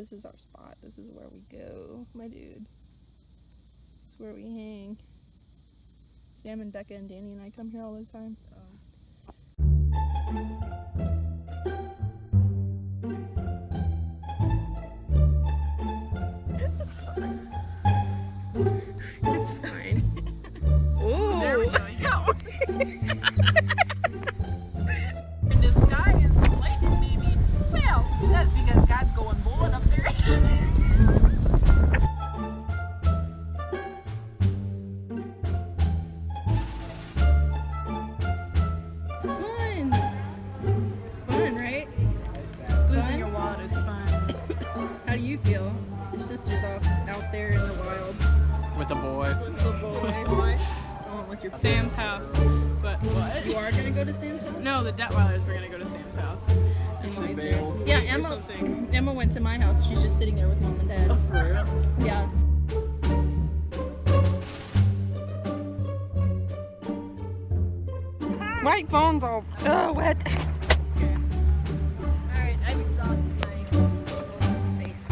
This is our spot. This is where we go, my dude. It's where we hang. Sam and Becca and Danny and I come here all the time. It's fine. It's fine. Ooh. There we go. In the sky is lightning, baby. Well, that's because God's going bowling up there. Fun, right? Losing your wallet is fun. How do you feel? Your sister's out there in the wild. With a boy. With a boy. Oh, with your Sam's house. But what? You are gonna go to Sam's house? No, the Detweilers were gonna go to Sam's house. Yeah, Emma went to my house. She's just sitting there with mom and dad. Oh, for real? Yeah. My phone's all wet. Okay. Alright, I've exhausted my face.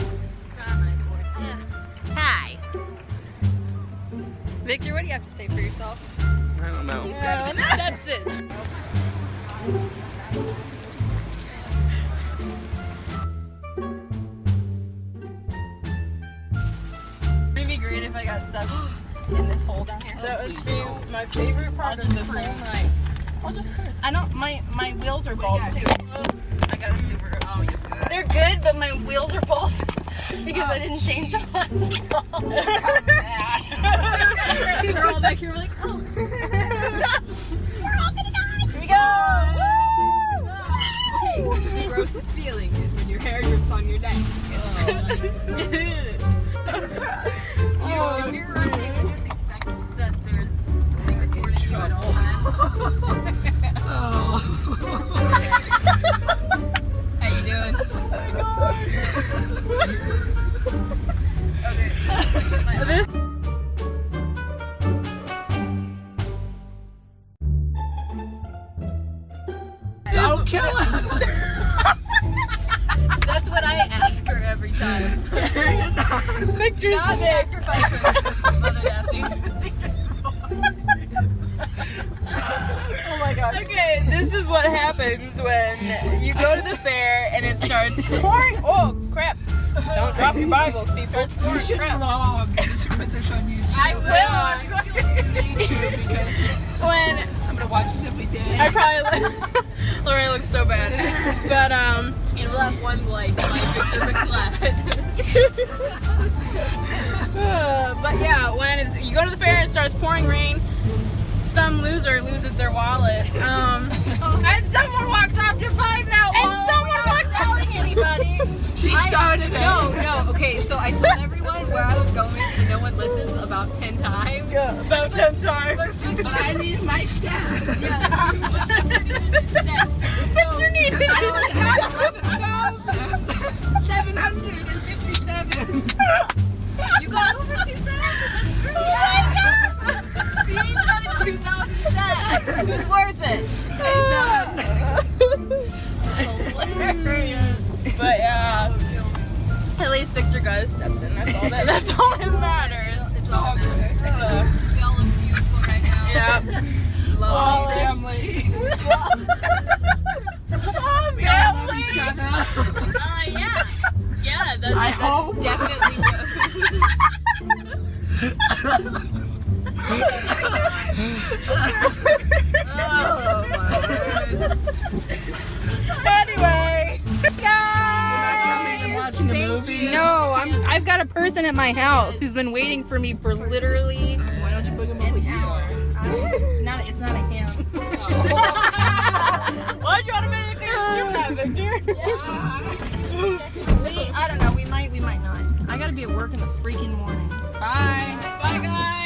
Hi. Victor, what do you have to say for yourself? I don't know. He's got the steps in. It'd be great if I got stuck in this hole down here. That would be my favorite part of this whole night. I'll just curse. I know my wheels are bald too. I got a Subaru. Oh, you're good. They're good, but my wheels are bald because I didn't change them last fall. They're all back here like, oh. We're all gonna die. Here we go. Okay, the grossest feeling is when your hair drips on your neck. If you're running, you just expect that there's a recording you at all times. How you doing? Okay. This I'll kill her. That's what I ask her every time. Victor's Not sacrificing Mother Daphne. Oh my gosh. Okay, this is what happens when you go to the fair and it starts pouring. Oh crap! Don't drop your Bibles, people. You should vlog. Put this on YouTube. I will. When I'm gonna watch this every day. I probably Lorraine looks so bad, but And we'll have one like Victor McClad. but yeah, when you go to the fair and it starts pouring rain, some loser loses their wallet, and someone walks off to find that wallet. And someone walks telling anybody. She started it. No, okay, so I told everyone where I was going and no one listened about 10 times. Yeah, about 10 times. But I needed my steps. Yeah, Victor needed his steps. 757. You got over 2,000. That's great. Oh my God. See, got 2,000 steps. It was worth it. Hilarious. But yeah, at least Victor got his steps in. That's all that matters. It's all that matters. We all look beautiful right now. Yeah. All family. Oh, We all love each family. other. Yeah. Yeah, that's hope. definitely Oh my word. Anyway, Coming and watching a movie. No, I've got a person at my house who's been waiting for me for literally Why don't you bring them over an here? hour. It's not a him. why'd you want to make me assume that, Victor? I don't know. We might not. I gotta be at work in the freaking morning. Bye. Bye, guys.